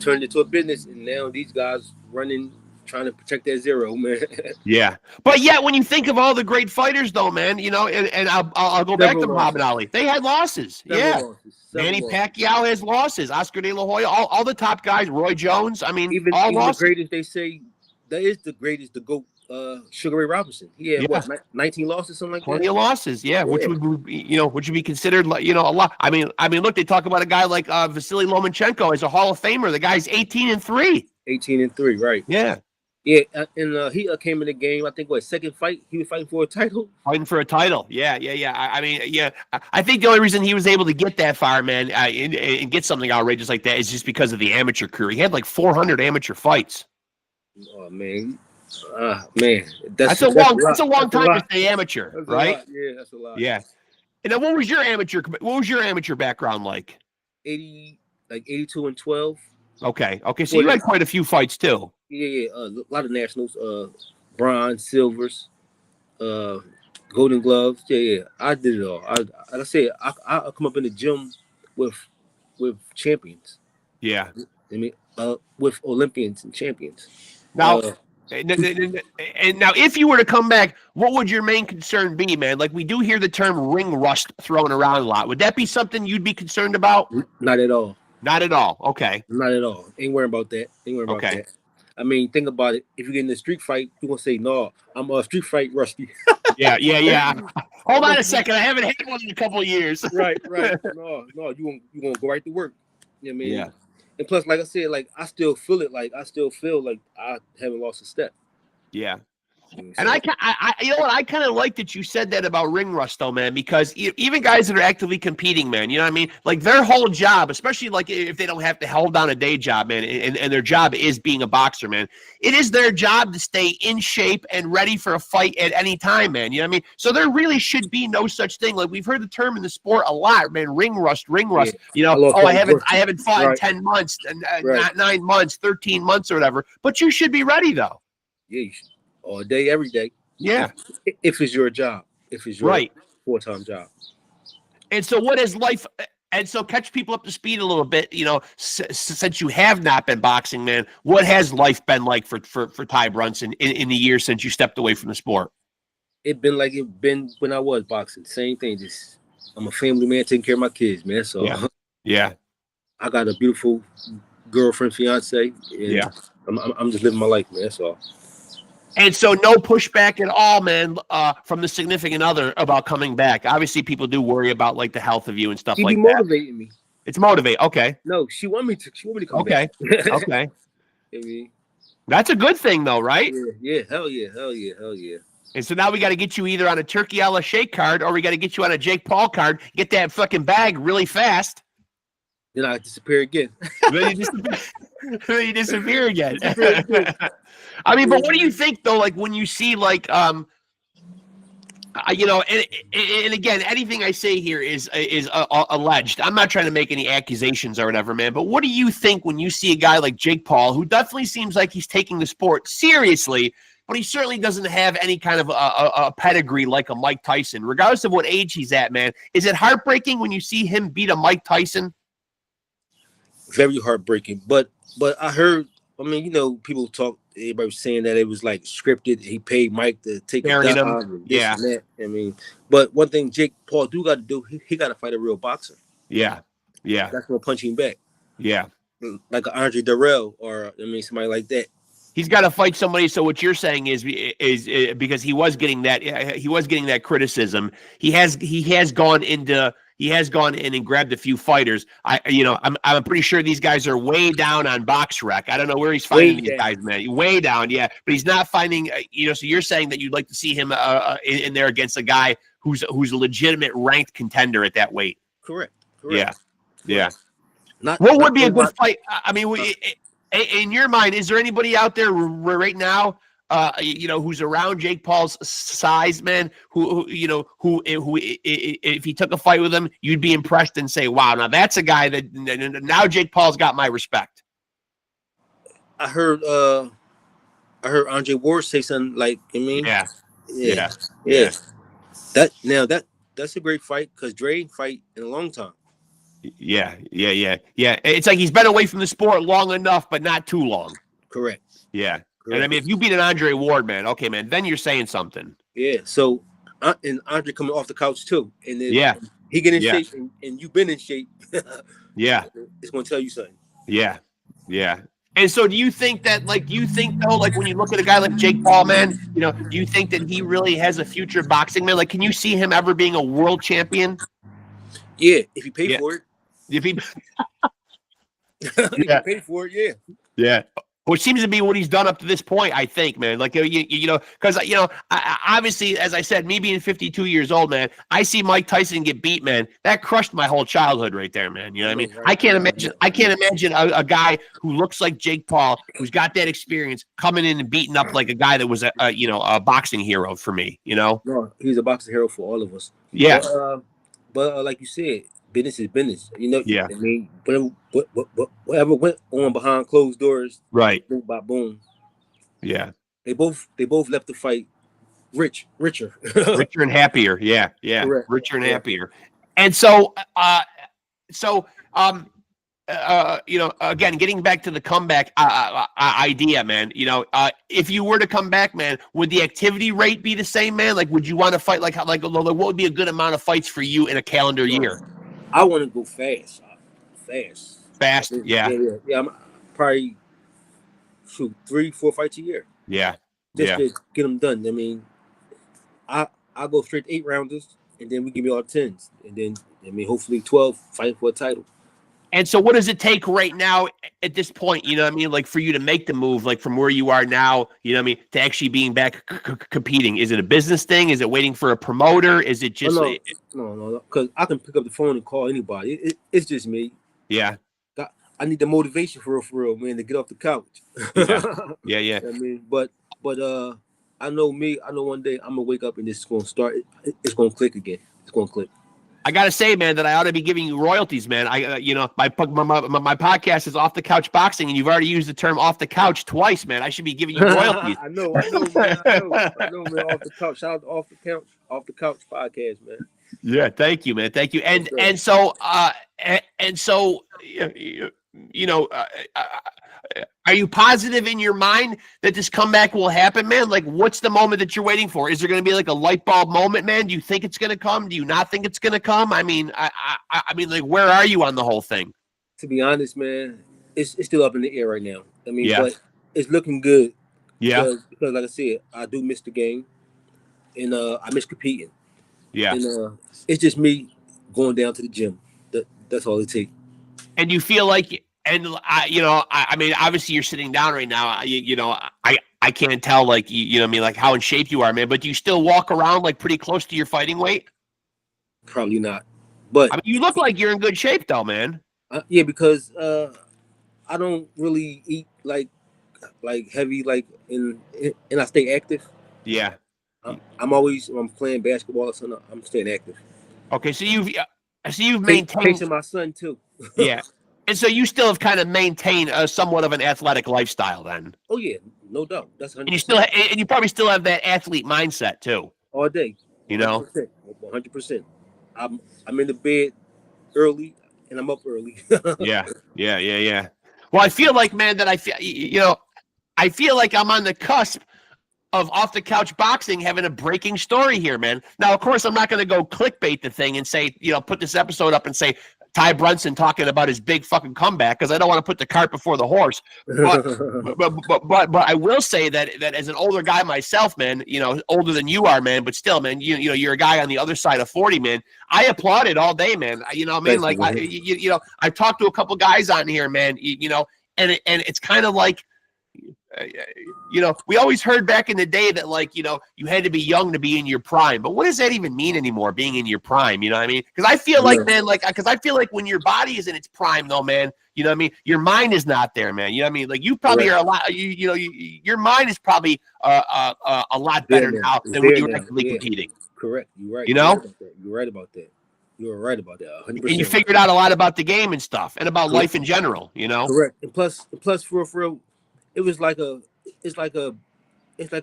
Speaker 2: Turned into a business, and now these guys running, trying to protect their zero, man.
Speaker 1: Yeah, but yet when you think of all the great fighters, though, man, you know, and I'll go back to Muhammad Ali. They had losses. Manny Pacquiao has losses. Oscar De La Hoya, all the top guys. Roy Jones. I mean, even losses.
Speaker 2: The greatest, they say that is the greatest. The GOAT, Sugar Ray Robinson. He had 19 losses, something like that.
Speaker 1: 20 losses, which would be considered, a lot. I mean, look, they talk about a guy like Vasily Lomachenko as a Hall of Famer. The guy's 18-3.
Speaker 2: 18-3, right?
Speaker 1: Yeah.
Speaker 2: Yeah, and he came in the game. I think second fight he was fighting for a title.
Speaker 1: Fighting for a title, yeah. I think the only reason he was able to get that far, man, and get something outrageous like that is just because of the amateur career. He had like 400 amateur fights.
Speaker 2: Oh man,
Speaker 1: that's a long time to stay amateur,
Speaker 2: that's
Speaker 1: right?
Speaker 2: Yeah, that's a lot.
Speaker 1: Yeah. And then what was your amateur background like?
Speaker 2: 82 and 12.
Speaker 1: Okay. So you had quite a few fights too.
Speaker 2: Yeah. A lot of nationals, bronze, silvers, golden gloves. Yeah. I did it all. I said I come up in the gym with champions.
Speaker 1: Yeah.
Speaker 2: I mean, with Olympians and champions.
Speaker 1: Now, And now, if you were to come back, what would your main concern be, man? Like, we do hear the term ring rust thrown around a lot. Would that be something you'd be concerned about?
Speaker 2: Not at all.
Speaker 1: Not at all. Okay.
Speaker 2: Not at all. Ain't worrying about that. Ain't worrying about
Speaker 1: Okay.
Speaker 2: that. I mean, think about it. If you get in a street fight, you're gonna say, "No, I'm a street fight rusty."
Speaker 1: Yeah. Hold on a second. I haven't had one in a couple of years.
Speaker 2: Right. No, you gonna go right to work. You know what I mean?
Speaker 1: Yeah.
Speaker 2: And plus, like I said, like I still feel it. Like I still feel like I haven't lost a step.
Speaker 1: Yeah.
Speaker 2: You know,
Speaker 1: And I you know what? I kind of like that you said that about ring rust, though, man, because even guys that are actively competing, man, you know what I mean? Like, their whole job, especially like if they don't have to hold down a day job, man, and their job is being a boxer, man, it is their job to stay in shape and ready for a fight at any time, man. You know what I mean? So there really should be no such thing. Like, we've heard the term in the sport a lot, man, ring rust.
Speaker 2: Yeah.
Speaker 1: You know, I haven't fought in
Speaker 2: Right.
Speaker 1: 10 months, not 9 months, 13 months or whatever. But you should be ready, though.
Speaker 2: Yeah, you should. All day, every day.
Speaker 1: Yeah.
Speaker 2: If it's your job, if it's your
Speaker 1: Right.
Speaker 2: full-time job.
Speaker 1: And so what is life? And so catch people up to speed a little bit, you know, since you have not been boxing, man, what has life been like for Ty Brunson in the years since you stepped away from the sport?
Speaker 2: It been like it been when I was boxing. Same thing. Just I'm a family man, taking care of my kids, man. So
Speaker 1: Yeah.
Speaker 2: I got a beautiful girlfriend, fiance. And
Speaker 1: Yeah.
Speaker 2: I'm just living my life, man. That's all.
Speaker 1: And so no pushback at all, man, from the significant other about coming back. Obviously, people do worry about like the health of you and stuff
Speaker 2: She
Speaker 1: like
Speaker 2: be
Speaker 1: that.
Speaker 2: motivating me.
Speaker 1: It's motivate. Okay.
Speaker 2: No, she want me to come
Speaker 1: Okay.
Speaker 2: back.
Speaker 1: Okay.
Speaker 2: I mean,
Speaker 1: That's a good thing, though, right?
Speaker 2: yeah, hell yeah.
Speaker 1: And so now we got to get you either on a Turkey a la Shake card or we got to get you on a Jake Paul card. Get that fucking bag really fast.
Speaker 2: Then I disappear again.
Speaker 1: Then you disappear again. I mean, but what do you think though? Like when you see like, you know, and again, anything I say here is alleged. I'm not trying to make any accusations or whatever, man. But what do you think when you see a guy like Jake Paul, who definitely seems like he's taking the sport seriously, but he certainly doesn't have any kind of a pedigree like a Mike Tyson, regardless of what age he's at, man? Is it heartbreaking when you see him beat a Mike Tyson?
Speaker 2: Very heartbreaking. But I heard, I mean, you know, people talk, everybody was saying that it was like scripted. He paid Mike to take
Speaker 1: Burying
Speaker 2: it
Speaker 1: him.
Speaker 2: down and this and that. I mean, but one thing Jake Paul do got to do, he got to fight a real boxer.
Speaker 1: Yeah.
Speaker 2: That's gonna punch him back.
Speaker 1: Yeah.
Speaker 2: Like an Andre Darrell or somebody like that.
Speaker 1: He's got to fight somebody. So what you're saying is because he was getting that criticism. He has gone in and grabbed a few fighters. I'm pretty sure these guys are way down on BoxRec. I don't know where he's finding these guys, man. Way down, yeah. But he's not finding. So you're saying that you'd like to see him in there against a guy who's a legitimate ranked contender at that weight.
Speaker 2: Correct.
Speaker 1: Yeah. What would be a good fight? I mean, in your mind, is there anybody out there right now, who's around Jake Paul's size, man, who if he took a fight with him, you'd be impressed and say, wow, now that's a guy that now Jake Paul's got my respect.
Speaker 2: I heard Andre Ward say something like, yeah. That's a great fight because Dre fight in a long time.
Speaker 1: Yeah. It's like he's been away from the sport long enough, but not too long.
Speaker 2: Correct.
Speaker 1: Yeah. And I mean, if you beat an Andre Ward, man, okay, man, then you're saying something.
Speaker 2: Yeah. So, and Andre coming off the couch too, and then he get in shape, and you've been in shape.
Speaker 1: Yeah.
Speaker 2: It's gonna tell you something.
Speaker 1: Yeah. And so, do you think when you look at a guy like Jake Paul, man, do you think that he really has a future boxing, man? Like, can you see him ever being a world champion?
Speaker 2: Yeah, if you pay for it.
Speaker 1: If he
Speaker 2: pay for it,
Speaker 1: yeah. Which seems to be what he's done up to this point, I think, man. Like, because, obviously, as I said, me being 52 years old, man, I see Mike Tyson get beat, man. That crushed my whole childhood right there, man. You know what I mean? I can't imagine a guy who looks like Jake Paul, who's got that experience, coming in and beating up like a guy that was a boxing hero for me,
Speaker 2: No, he's a boxing hero for all of us.
Speaker 1: Yeah.
Speaker 2: But like you said, business is business.
Speaker 1: Yeah.
Speaker 2: I mean, whatever went on behind closed doors,
Speaker 1: right?
Speaker 2: Boom by boom.
Speaker 1: Yeah.
Speaker 2: They both left the fight richer,
Speaker 1: and happier. Yeah.
Speaker 2: Correct.
Speaker 1: Richer and happier. And so, again, getting back to the comeback idea, man. If you were to come back, man, would the activity rate be the same, man? Like, would you want to fight like what would be a good amount of fights for you in a calendar year?
Speaker 2: I want to go fast.
Speaker 1: Fast, yeah.
Speaker 2: I'm probably shoot 3-4 fights a year.
Speaker 1: Yeah,
Speaker 2: just to get them done. I mean, I go straight 8 rounders, and then we give me all 10s, and then hopefully 12 fighting for a title.
Speaker 1: And so, what does it take right now at this point? You know what I mean? Like for you to make the move, like from where you are now, you know what I mean, to actually being back competing. Is it a business thing? Is it waiting for a promoter? Is it just
Speaker 2: no? Because I can pick up the phone and call anybody. It's just me.
Speaker 1: Yeah.
Speaker 2: I need the motivation for real, man, to get off the couch.
Speaker 1: Yeah.
Speaker 2: I mean, but I know me. I know one day I'm gonna wake up and this is gonna start. It's gonna click again. It's gonna click.
Speaker 1: I gotta say, man, that I ought to be giving you royalties, man. My podcast is Off the Couch Boxing, and you've already used the term "off the couch" twice, man. I should be giving you royalties.
Speaker 2: I know, man. I know, man. Off the couch. Shout out to Off the Couch podcast, man.
Speaker 1: Yeah, thank you, man. Thank you. And so, are you positive in your mind that this comeback will happen, man? Like, what's the moment that you're waiting for? Is there going to be like a light bulb moment, man? Do you think it's going to come? Do you not think it's going to come? I mean, I mean, like, where are you on the whole thing?
Speaker 2: To be honest, man, it's still up in the air right now. I mean, but it's looking good.
Speaker 1: Yeah.
Speaker 2: Because like I said, I do miss the game, and I miss competing.
Speaker 1: Yeah.
Speaker 2: And it's just me going down to the gym. That's all it takes.
Speaker 1: And you feel like. And I mean, obviously you're sitting down right now. I can't tell, like, you know what I mean, like how in shape you are, man. But do you still walk around like pretty close to your fighting weight?
Speaker 2: Probably not. But
Speaker 1: I mean, you look like you're in good shape, though, man.
Speaker 2: Yeah, because I don't really eat like heavy, and I stay active.
Speaker 1: Yeah.
Speaker 2: I'm playing basketball, so I'm staying active.
Speaker 1: Okay, so you've maintained.
Speaker 2: Facing my son too.
Speaker 1: Yeah. And so you still have kind of maintained a somewhat of an athletic lifestyle, then.
Speaker 2: Oh yeah, no doubt. That's 100%.
Speaker 1: And you probably still have that athlete mindset too.
Speaker 2: All day. 100%. I'm in the bed early and I'm up early.
Speaker 1: Yeah. Well, I feel like, man, that I feel like I'm on the cusp of Off the Couch Boxing having a breaking story here, man. Now, of course, I'm not going to go clickbait the thing and say, put this episode up and say Ty Brunson talking about his big fucking comeback, because I don't want to put the cart before the horse. But I will say that as an older guy myself, man, older than you are, man, but still, man, you're a guy on the other side of 40, man. I applaud it all day, man. You know what I mean? Like, I've talked to a couple guys on here, man, and it's kind of like, we always heard back in the day that, like, you had to be young to be in your prime. But what does that even mean anymore, being in your prime? You know what I mean? Because I feel like, man, because I feel like when your body is in its prime, though, man, you know what I mean? Your mind is not there, man. You know what I mean? Like, you probably are a lot, your mind is probably a lot better now than when you were actively competing.
Speaker 2: Correct. You're right. You're right about that. You're right about that. 100%.
Speaker 1: And you figured out a lot about the game and stuff, and about life in general,
Speaker 2: Correct. And plus for real, it's like a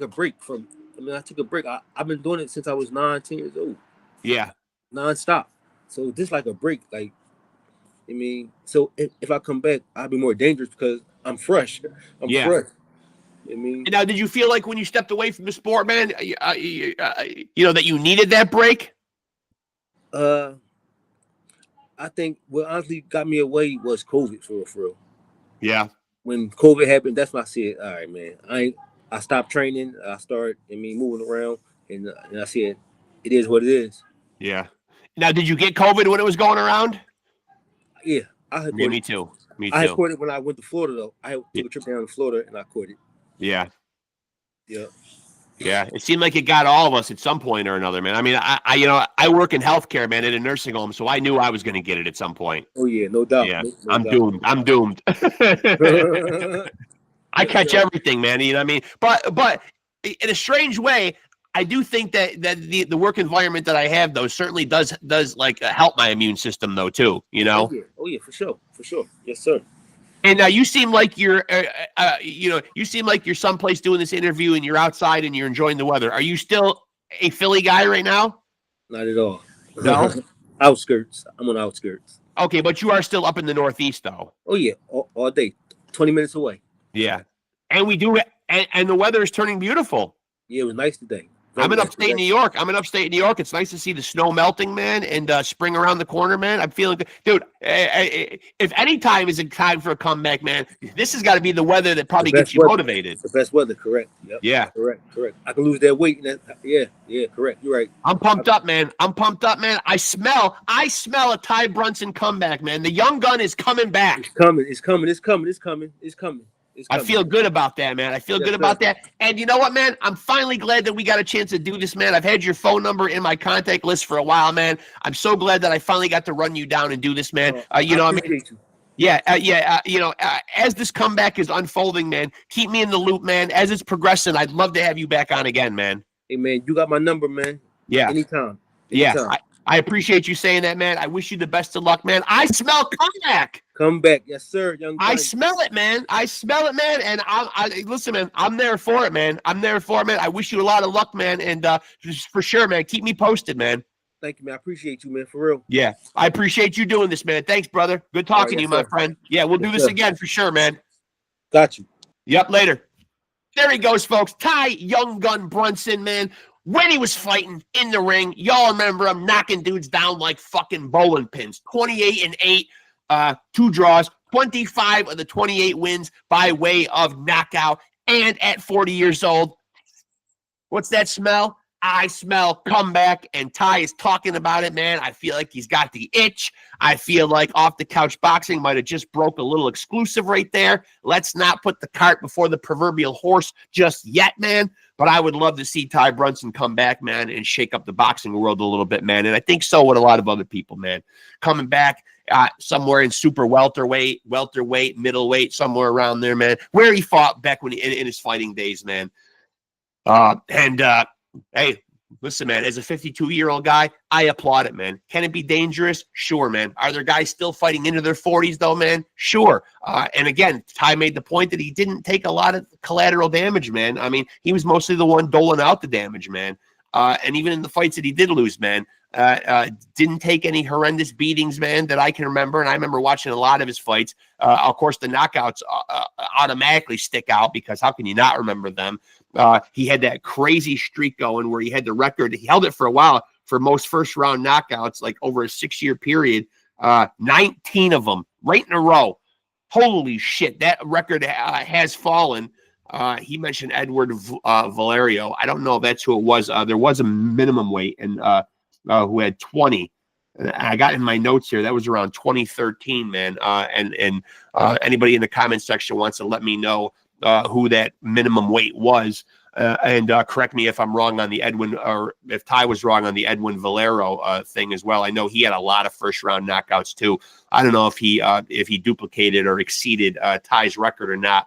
Speaker 2: break from. I mean, I took a break. I've been doing it since I was 9-10 years old.
Speaker 1: Yeah,
Speaker 2: nonstop. So this like a break. Like, I mean, so if I come back, I'll be more dangerous because I'm fresh. I'm fresh. I mean,
Speaker 1: now, did you feel like when you stepped away from the sport, man, that you needed that break?
Speaker 2: I think what honestly got me away was COVID for real.
Speaker 1: Yeah.
Speaker 2: When COVID happened, that's when I said, all right, man, I stopped training. I started, moving around, and I said, it is what it is.
Speaker 1: Yeah. Now, did you get COVID when it was going around?
Speaker 2: Yeah, I had.
Speaker 1: Yeah, me too.
Speaker 2: I had caught it when I went to Florida, though. I took a trip down to Florida, and I caught it.
Speaker 1: Yeah.
Speaker 2: Yeah.
Speaker 1: Yeah, it seemed like it got all of us at some point or another, man. I mean, I work in healthcare, man, at a nursing home, so I knew I was going to get it at some point.
Speaker 2: Oh yeah, no doubt.
Speaker 1: Yeah,
Speaker 2: no
Speaker 1: I'm
Speaker 2: doubt.
Speaker 1: doomed. I'm doomed. I catch everything, man. You know what I mean? But in a strange way, I do think that the work environment that I have, though, certainly does like help my immune system, though, too.
Speaker 2: Oh yeah, for sure. Yes, sir.
Speaker 1: And now you seem like you're someplace doing this interview, and you're outside and you're enjoying the weather. Are you still a Philly guy right now?
Speaker 2: Not at all.
Speaker 1: No.
Speaker 2: Outskirts. I'm on outskirts.
Speaker 1: Okay, but you are still up in the Northeast, though.
Speaker 2: Oh yeah, all day, 20 minutes away.
Speaker 1: Yeah, and we do, and the weather is turning beautiful.
Speaker 2: Yeah, it was nice today.
Speaker 1: I'm in upstate New York. It's nice to see the snow melting, man, and spring around the corner, man. I'm feeling good. Dude, if any time is a time for a comeback, man, this has got to be the weather that probably gets you motivated.
Speaker 2: The best weather, correct. Yep.
Speaker 1: Yeah.
Speaker 2: Correct. I can lose that weight. Yeah, correct. You're right.
Speaker 1: I'm pumped up, man. I smell a Ty Brunson comeback, man. The young gun is coming back.
Speaker 2: It's coming.
Speaker 1: I feel good about that, man. I feel good about that. And you know what, man? I'm finally glad that we got a chance to do this, man. I've had your phone number in my contact list for a while, man. I'm so glad that I finally got to run you down and do this, man. You know, as this comeback is unfolding, man, keep me in the loop, man. As it's progressing, I'd love to have you back on again, man.
Speaker 2: Hey, man, you got my number, man.
Speaker 1: Yeah.
Speaker 2: Anytime.
Speaker 1: Yeah. I appreciate you saying that, man. I wish you the best of luck, man. I smell comeback.
Speaker 2: Come back. Yes, sir, young guy.
Speaker 1: I smell it, man. And listen, man, I'm there for it, man. I wish you a lot of luck, man. And for sure, man, keep me posted, man.
Speaker 2: Thank you, man. I appreciate you, man, for real.
Speaker 1: Yeah, I appreciate you doing this, man. Thanks, brother. Good talking to you, my friend. Yeah, we'll do this again for sure, man.
Speaker 2: Got you.
Speaker 1: Yep, later. There he goes, folks. Ty Young Gun Brunson, man. When he was fighting in the ring, y'all remember him knocking dudes down like fucking bowling pins. 28-8, 2 draws, 25 of the 28 wins by way of knockout. And at 40 years old, what's that smell? I smell comeback, and Ty is talking about it, man. I feel like he's got the itch. I feel like Off the Couch Boxing might have just broke a little exclusive right there. Let's not put the cart before the proverbial horse just yet, man. But I would love to see Ty Brunson come back, man, and shake up the boxing world a little bit, man. And I think so would a lot of other people, man. Coming back somewhere in super welterweight, middleweight, somewhere around there, man. Where he fought back when in his fighting days, man. Hey, listen, man, as a 52-year-old guy, I applaud it, man. Can it be dangerous? Sure, man. Are there guys still fighting into their 40s, though, man? Sure. And again, Ty made the point that he didn't take a lot of collateral damage, man. I mean, he was mostly the one doling out the damage, man. And even in the fights that he did lose, man, didn't take any horrendous beatings, man, that I can remember. And I remember watching a lot of his fights. Of course, the knockouts automatically stick out because how can you not remember them? He had that crazy streak going where he had the record. He held it for a while for most first-round knockouts, like over a 6-year period. 19 of them right in a row. Holy shit, that record has fallen. He mentioned Edward Valerio. I don't know if that's who it was. There was a minimum weight and who had 20. I got in my notes here. That was around 2013, man. And anybody in the comment section wants to let me know who that minimum weight was. And correct me if I'm wrong on the Edwin, or if Ty was wrong on the Edwin Valero thing as well. I know he had a lot of first-round knockouts too. I don't know if he duplicated or exceeded Ty's record or not.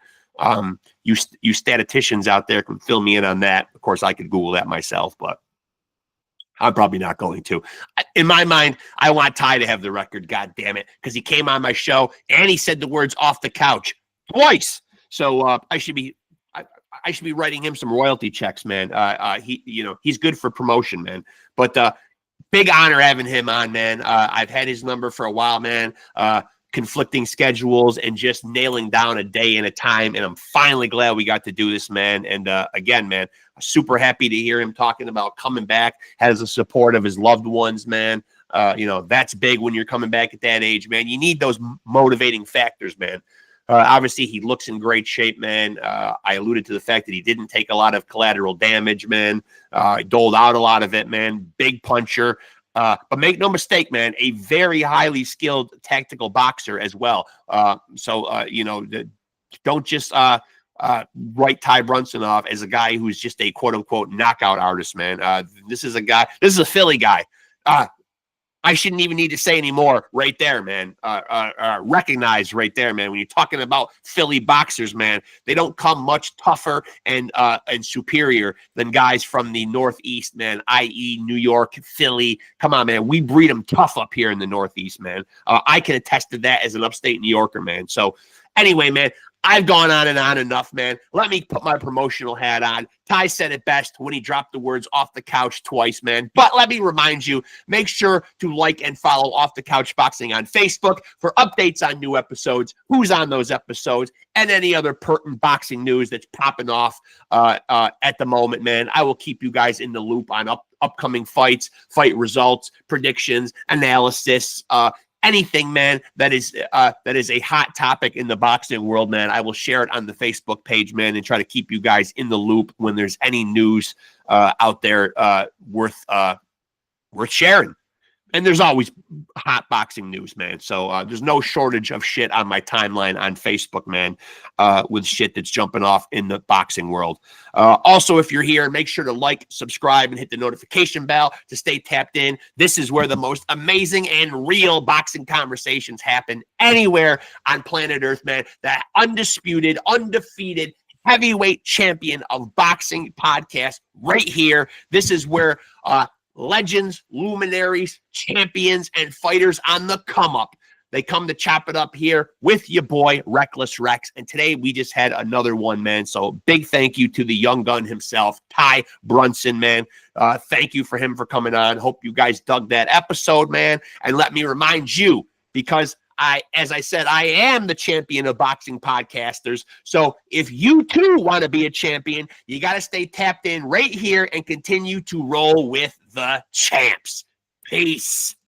Speaker 1: You statisticians out there can fill me in on that. Of course, I could Google that myself, but I'm probably not going to. In my mind, I want Ty to have the record, God damn it, because he came on my show and he said the words "off the couch" twice. So I should be writing him some royalty checks, man. He's good for promotion, man. But big honor having him on, man. I've had his number for a while, man. Conflicting schedules and just nailing down a day and a time. And I'm finally glad we got to do this, man. And again, man, I'm super happy to hear him talking about coming back, has the support of his loved ones, man. That's big when you're coming back at that age, man. You need those motivating factors, man. Obviously, he looks in great shape, man. I alluded to the fact that he didn't take a lot of collateral damage, man. Doled out a lot of it, man. Big puncher. But make no mistake, man, a very highly skilled tactical boxer as well. Don't just write Ty Brunson off as a guy who's just a quote-unquote knockout artist, man. This is a Philly guy. I shouldn't even need to say any more right there, man. Recognize right there, man. When you're talking about Philly boxers, man, they don't come much tougher and superior than guys from the Northeast, man, i.e. New York, Philly. Come on, man. We breed them tough up here in the Northeast, man. I can attest to that as an upstate New Yorker, man. So anyway, man, I've gone on enough, man. Let me put my promotional hat on. Ty said it best when he dropped the words off the couch twice, man. But let me remind you, make sure to like and follow Off the Couch Boxing on Facebook for updates on new episodes, who's on those episodes, and any other pertinent boxing news that's popping off at the moment, man. I will keep you guys in the loop on upcoming fights, fight results, predictions, analysis, anything, man, that is a hot topic in the boxing world, man. I will share it on the Facebook page, man, and try to keep you guys in the loop when there's any news out there worth sharing. And there's always hot boxing news, man. So there's no shortage of shit on my timeline on Facebook, man, with shit that's jumping off in the boxing world. Also, if you're here, make sure to like, subscribe, and hit the notification bell to stay tapped in. This is where the most amazing and real boxing conversations happen anywhere on planet Earth, man. The undisputed, undefeated heavyweight champion of boxing podcast right here. This is where legends, luminaries, champions, and fighters on the come up. They come to chop it up here with your boy, Reckless Rexx. And today we just had another one, man. So big thank you to the young gun himself, Ty BRUNSON, man. Thank you for him for coming on. Hope you guys dug that episode, man. And let me remind you, because as I said, I am the champion of boxing podcasters. So if you too want to be a champion, you got to stay tapped in right here and continue to roll with the champs. Peace.